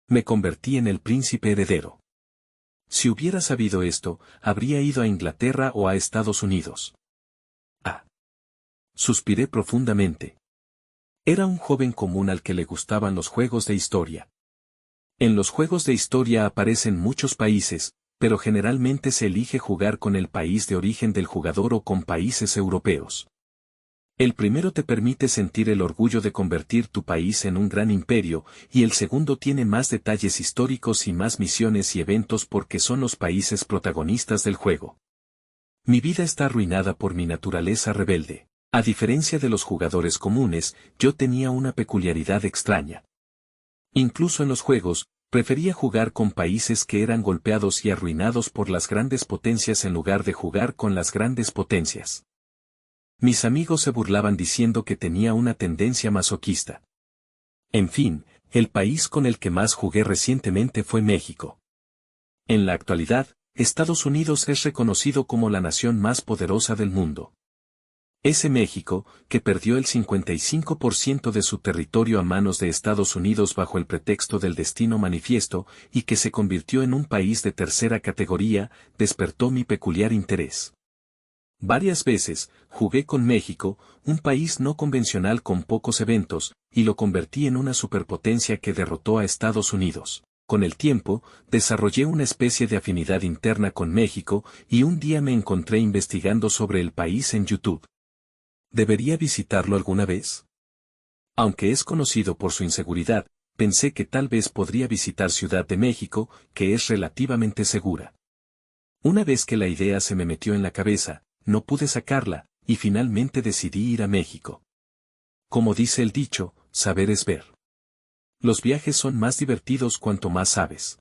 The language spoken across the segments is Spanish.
Me convertí en el príncipe heredero. Si hubiera sabido esto, habría ido a Inglaterra o a Estados Unidos. Ah. Suspiré profundamente. Era un joven común al que le gustaban los juegos de historia. En los juegos de historia aparecen muchos países, pero generalmente se elige jugar con el país de origen del jugador o con países europeos. El primero te permite sentir el orgullo de convertir tu país en un gran imperio, y el segundo tiene más detalles históricos y más misiones y eventos porque son los países protagonistas del juego. Mi vida está arruinada por mi naturaleza rebelde. A diferencia de los jugadores comunes, yo tenía una peculiaridad extraña. Incluso en los juegos, prefería jugar con países que eran golpeados y arruinados por las grandes potencias en lugar de jugar con las grandes potencias. Mis amigos se burlaban diciendo que tenía una tendencia masoquista. En fin, el país con el que más jugué recientemente fue México. En la actualidad, Estados Unidos es reconocido como la nación más poderosa del mundo. Ese México, que perdió el 55% de su territorio a manos de Estados Unidos bajo el pretexto del destino manifiesto, y que se convirtió en un país de tercera categoría, despertó mi peculiar interés. Varias veces, jugué con México, un país no convencional con pocos eventos, y lo convertí en una superpotencia que derrotó a Estados Unidos. Con el tiempo, desarrollé una especie de afinidad interna con México, y un día me encontré investigando sobre el país en YouTube. ¿Debería visitarlo alguna vez? Aunque es conocido por su inseguridad, pensé que tal vez podría visitar Ciudad de México, que es relativamente segura. Una vez que la idea se me metió en la cabeza, no pude sacarla, y finalmente decidí ir a México. Como dice el dicho, saber es ver. Los viajes son más divertidos cuanto más sabes.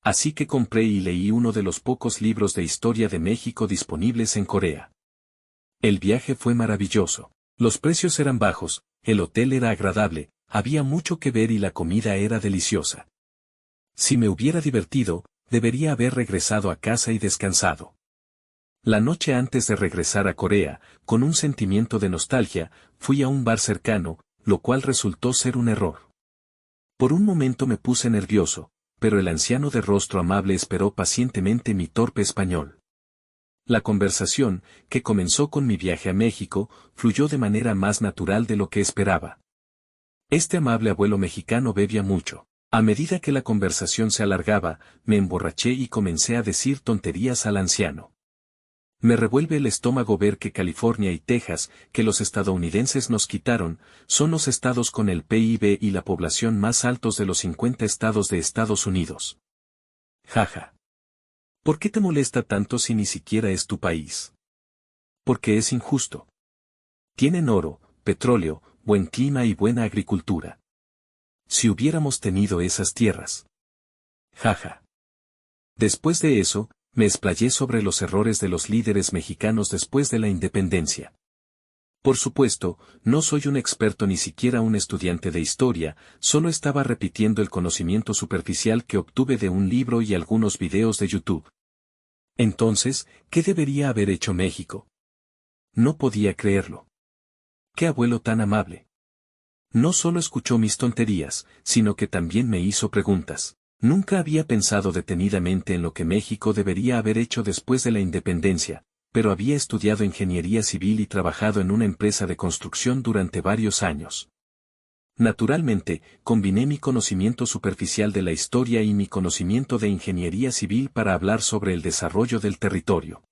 Así que compré y leí uno de los pocos libros de historia de México disponibles en Corea. El viaje fue maravilloso. Los precios eran bajos, el hotel era agradable, había mucho que ver y la comida era deliciosa. Si me hubiera divertido, debería haber regresado a casa y descansado. La noche antes de regresar a Corea, con un sentimiento de nostalgia, fui a un bar cercano, lo cual resultó ser un error. Por un momento me puse nervioso, pero el anciano de rostro amable esperó pacientemente mi torpe español. La conversación, que comenzó con mi viaje a México, fluyó de manera más natural de lo que esperaba. Este amable abuelo mexicano bebía mucho. A medida que la conversación se alargaba, me emborraché y comencé a decir tonterías al anciano. Me revuelve el estómago ver que California y Texas, que los estadounidenses nos quitaron, son los estados con el PIB y la población más altos de los 50 estados de Estados Unidos. Jaja. ¿Por qué te molesta tanto si ni siquiera es tu país? Porque es injusto. Tienen oro, petróleo, buen clima y buena agricultura. Si hubiéramos tenido esas tierras. Jaja. Después de eso, me explayé sobre los errores de los líderes mexicanos después de la independencia. Por supuesto, no soy un experto ni siquiera un estudiante de historia, solo estaba repitiendo el conocimiento superficial que obtuve de un libro y algunos videos de YouTube. Entonces, ¿qué debería haber hecho México? No podía creerlo. ¡Qué abuelo tan amable! No solo escuchó mis tonterías, sino que también me hizo preguntas. Nunca había pensado detenidamente en lo que México debería haber hecho después de la independencia, pero había estudiado ingeniería civil y trabajado en una empresa de construcción durante varios años. Naturalmente, combiné mi conocimiento superficial de la historia y mi conocimiento de ingeniería civil para hablar sobre el desarrollo del territorio.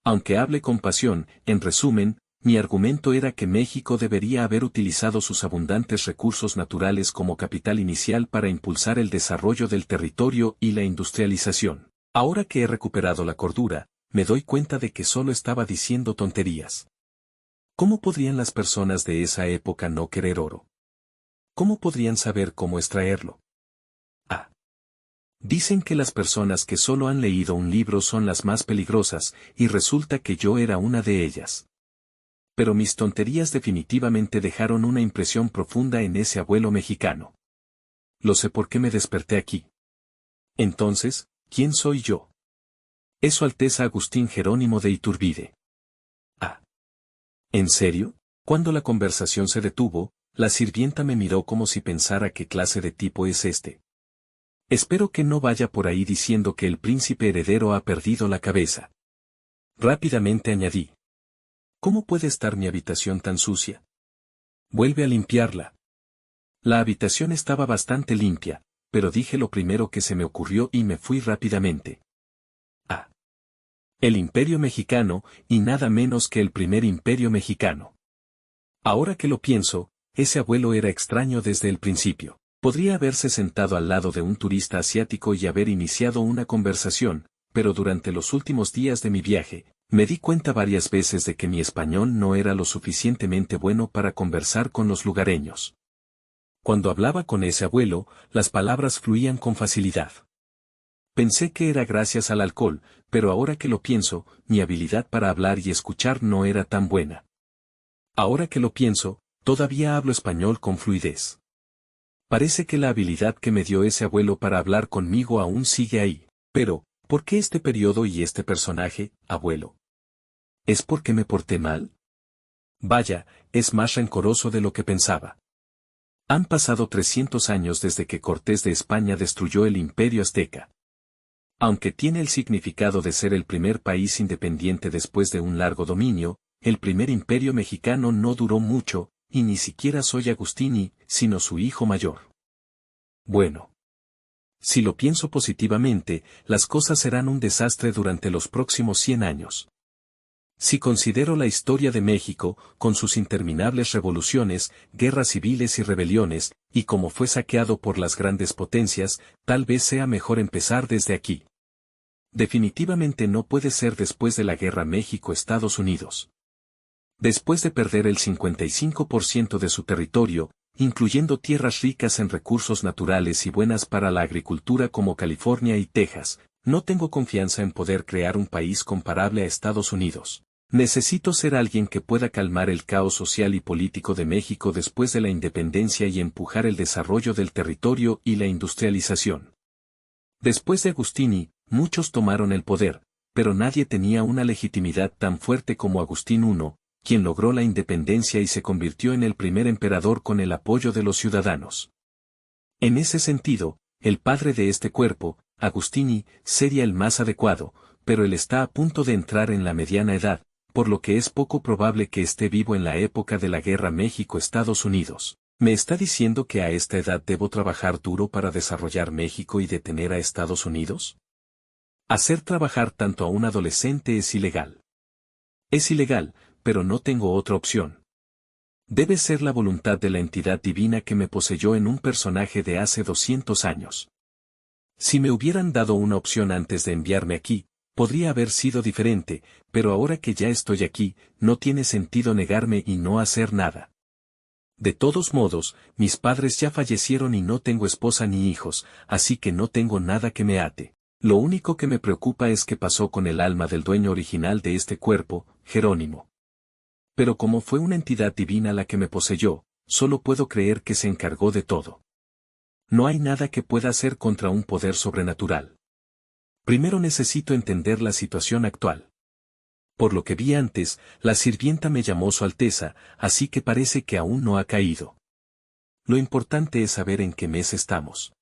Aunque hable con pasión, en resumen, mi argumento era que México debería haber utilizado sus abundantes recursos naturales como capital inicial para impulsar el desarrollo del territorio y la industrialización. Ahora que he recuperado la cordura, me doy cuenta de que solo estaba diciendo tonterías. ¿Cómo podrían las personas de esa época no querer oro? ¿Cómo podrían saber cómo extraerlo? Ah. Dicen que las personas que solo han leído un libro son las más peligrosas, y resulta que yo era una de ellas. Pero mis tonterías definitivamente dejaron una impresión profunda en ese abuelo mexicano. Lo sé por qué me desperté aquí. Entonces, ¿quién soy yo? Es Su Alteza Agustín Jerónimo de Iturbide. Ah. ¿En serio? Cuando la conversación se detuvo, la sirvienta me miró como si pensara qué clase de tipo es este. Espero que no vaya por ahí diciendo que el príncipe heredero ha perdido la cabeza. Rápidamente añadí. ¿Cómo puede estar mi habitación tan sucia? Vuelve a limpiarla. La habitación estaba bastante limpia, pero dije lo primero que se me ocurrió y me fui rápidamente. Ah. El Imperio Mexicano, y nada menos que el primer Imperio Mexicano. Ahora que lo pienso, ese abuelo era extraño desde el principio. Podría haberse sentado al lado de un turista asiático y haber iniciado una conversación, pero durante los últimos días de mi viaje, me di cuenta varias veces de que mi español no era lo suficientemente bueno para conversar con los lugareños. Cuando hablaba con ese abuelo, las palabras fluían con facilidad. Pensé que era gracias al alcohol, pero ahora que lo pienso, mi habilidad para hablar y escuchar no era tan buena. Ahora que lo pienso, todavía hablo español con fluidez. Parece que la habilidad que me dio ese abuelo para hablar conmigo aún sigue ahí. Pero, ¿por qué este periodo y este personaje, abuelo? ¿Es porque me porté mal? Vaya, es más rencoroso de lo que pensaba. Han pasado 300 años desde que Cortés de España destruyó el Imperio Azteca. Aunque tiene el significado de ser el primer país independiente después de un largo dominio, el primer imperio mexicano no duró mucho, y ni siquiera soy Agustini, sino su hijo mayor. Bueno. Si lo pienso positivamente, las cosas serán un desastre durante los próximos 100 años. Si considero la historia de México, con sus interminables revoluciones, guerras civiles y rebeliones, y cómo fue saqueado por las grandes potencias, tal vez sea mejor empezar desde aquí. Definitivamente no puede ser después de la guerra México-Estados Unidos. Después de perder el 55% de su territorio, incluyendo tierras ricas en recursos naturales y buenas para la agricultura como California y Texas, no tengo confianza en poder crear un país comparable a Estados Unidos. Necesito ser alguien que pueda calmar el caos social y político de México después de la independencia y empujar el desarrollo del territorio y la industrialización. Después de Agustini, muchos tomaron el poder, pero nadie tenía una legitimidad tan fuerte como Agustín I, quien logró la independencia y se convirtió en el primer emperador con el apoyo de los ciudadanos. En ese sentido, el padre de este cuerpo, Agustini, sería el más adecuado, pero él está a punto de entrar en la mediana edad, por lo que es poco probable que esté vivo en la época de la guerra México-Estados Unidos. ¿Me está diciendo que a esta edad debo trabajar duro para desarrollar México y detener a Estados Unidos? Hacer trabajar tanto a un adolescente es ilegal. Es ilegal, pero no tengo otra opción. Debe ser la voluntad de la entidad divina que me poseyó en un personaje de hace 200 años. Si me hubieran dado una opción antes de enviarme aquí, podría haber sido diferente, pero ahora que ya estoy aquí, no tiene sentido negarme y no hacer nada. De todos modos, mis padres ya fallecieron y no tengo esposa ni hijos, así que no tengo nada que me ate. Lo único que me preocupa es qué pasó con el alma del dueño original de este cuerpo, Jerónimo. Pero como fue una entidad divina la que me poseyó, solo puedo creer que se encargó de todo. No hay nada que pueda hacer contra un poder sobrenatural. Primero necesito entender la situación actual. Por lo que vi antes, la sirvienta me llamó Su Alteza, así que parece que aún no ha caído. Lo importante es saber en qué mes estamos.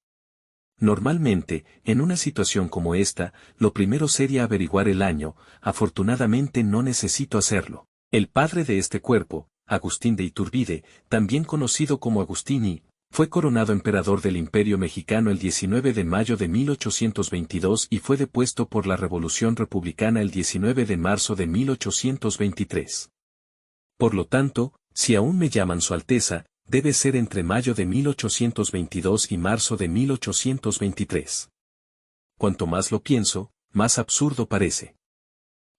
Normalmente, en una situación como esta, lo primero sería averiguar el año, afortunadamente no necesito hacerlo. El padre de este cuerpo, Agustín de Iturbide, también conocido como Agustini, fue coronado emperador del Imperio Mexicano el 19 de mayo de 1822 y fue depuesto por la Revolución Republicana el 19 de marzo de 1823. Por lo tanto, si aún me llaman Su Alteza, debe ser entre mayo de 1822 y marzo de 1823. Cuanto más lo pienso, más absurdo parece.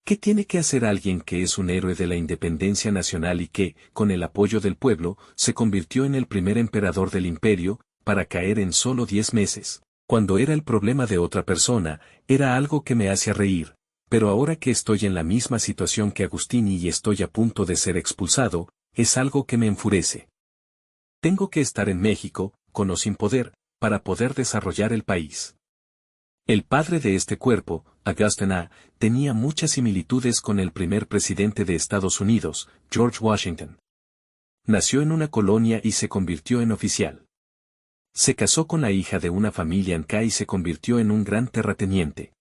¿Qué tiene que hacer alguien que es un héroe de la independencia nacional y que, con el apoyo del pueblo, se convirtió en el primer emperador del imperio, para caer en solo 10 meses? Cuando era el problema de otra persona, era algo que me hacía reír, pero ahora que estoy en la misma situación que Agustini y estoy a punto de ser expulsado, es algo que me enfurece. Tengo que estar en México, con o sin poder, para poder desarrollar el país. El padre de este cuerpo, Augustin A., tenía muchas similitudes con el primer presidente de Estados Unidos, George Washington. Nació en una colonia y se convirtió en oficial. Se casó con la hija de una familia anca y se convirtió en un gran terrateniente.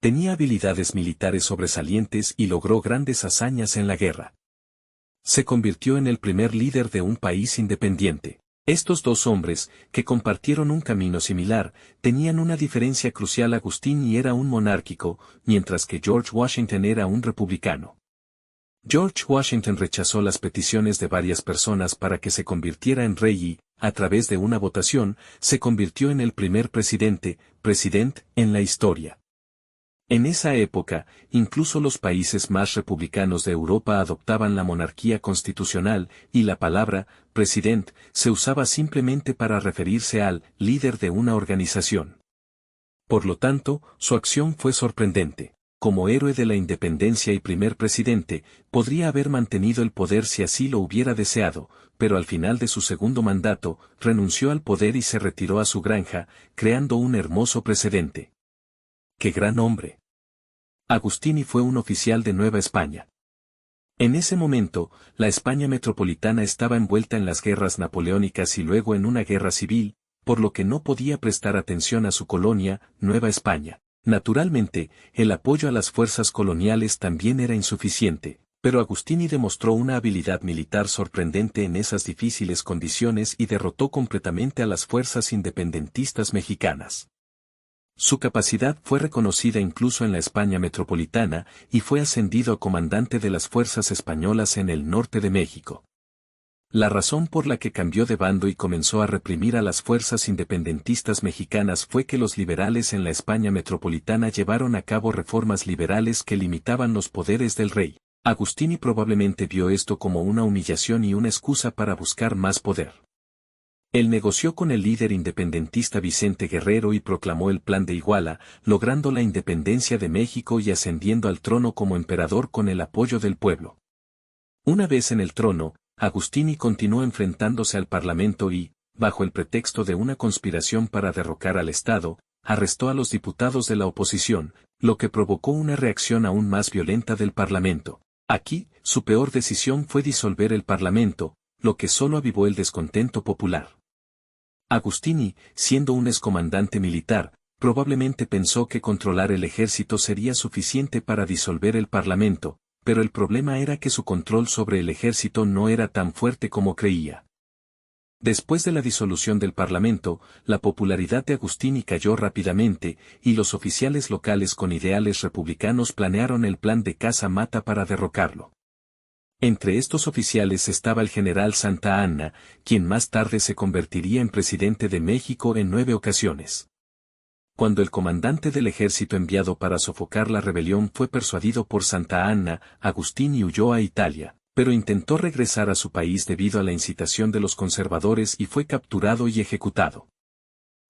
Tenía habilidades militares sobresalientes y logró grandes hazañas en la guerra. Se convirtió en el primer líder de un país independiente. Estos dos hombres, que compartieron un camino similar, tenían una diferencia crucial. Agustín era un monárquico, mientras que George Washington era un republicano. George Washington rechazó las peticiones de varias personas para que se convirtiera en rey y, a través de una votación, se convirtió en el primer presidente en la historia. En esa época, incluso los países más republicanos de Europa adoptaban la monarquía constitucional, y la palabra president se usaba simplemente para referirse al líder de una organización. Por lo tanto, su acción fue sorprendente. Como héroe de la independencia y primer presidente, podría haber mantenido el poder si así lo hubiera deseado, pero al final de su segundo mandato, renunció al poder y se retiró a su granja, creando un hermoso precedente. ¡Qué gran hombre! Agustini fue un oficial de Nueva España. En ese momento, la España metropolitana estaba envuelta en las guerras napoleónicas y luego en una guerra civil, por lo que no podía prestar atención a su colonia, Nueva España. Naturalmente, el apoyo a las fuerzas coloniales también era insuficiente, pero Agustini demostró una habilidad militar sorprendente en esas difíciles condiciones y derrotó completamente a las fuerzas independentistas mexicanas. Su capacidad fue reconocida incluso en la España metropolitana y fue ascendido a comandante de las fuerzas españolas en el norte de México. La razón por la que cambió de bando y comenzó a reprimir a las fuerzas independentistas mexicanas fue que los liberales en la España metropolitana llevaron a cabo reformas liberales que limitaban los poderes del rey. Agustini probablemente vio esto como una humillación y una excusa para buscar más poder. Él negoció con el líder independentista Vicente Guerrero y proclamó el Plan de Iguala, logrando la independencia de México y ascendiendo al trono como emperador con el apoyo del pueblo. Una vez en el trono, Agustini continuó enfrentándose al Parlamento y, bajo el pretexto de una conspiración para derrocar al Estado, arrestó a los diputados de la oposición, lo que provocó una reacción aún más violenta del Parlamento. Aquí, su peor decisión fue disolver el Parlamento, lo que solo avivó el descontento popular. Agustini, siendo un excomandante militar, probablemente pensó que controlar el ejército sería suficiente para disolver el Parlamento, pero el problema era que su control sobre el ejército no era tan fuerte como creía. Después de la disolución del Parlamento, la popularidad de Agustini cayó rápidamente, y los oficiales locales con ideales republicanos planearon el plan de Casa Mata para derrocarlo. Entre estos oficiales estaba el general Santa Anna, quien más tarde se convertiría en presidente de México en 9 ocasiones. Cuando el comandante del ejército enviado para sofocar la rebelión fue persuadido por Santa Anna, Agustini huyó a Italia, pero intentó regresar a su país debido a la incitación de los conservadores y fue capturado y ejecutado.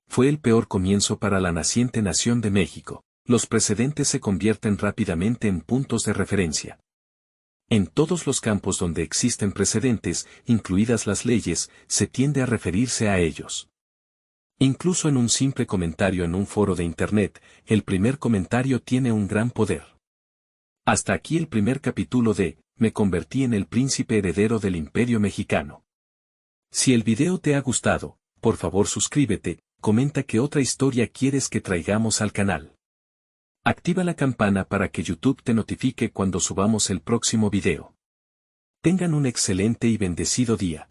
Fue el peor comienzo para la naciente nación de México. Los precedentes se convierten rápidamente en puntos de referencia. En todos los campos donde existen precedentes, incluidas las leyes, se tiende a referirse a ellos. Incluso en un simple comentario en un foro de Internet, el primer comentario tiene un gran poder. Hasta aquí el primer capítulo de Me convertí en el príncipe heredero del Imperio Mexicano. Si el video te ha gustado, por favor suscríbete, comenta qué otra historia quieres que traigamos al canal. Activa la campana para que YouTube te notifique cuando subamos el próximo video. Tengan un excelente y bendecido día.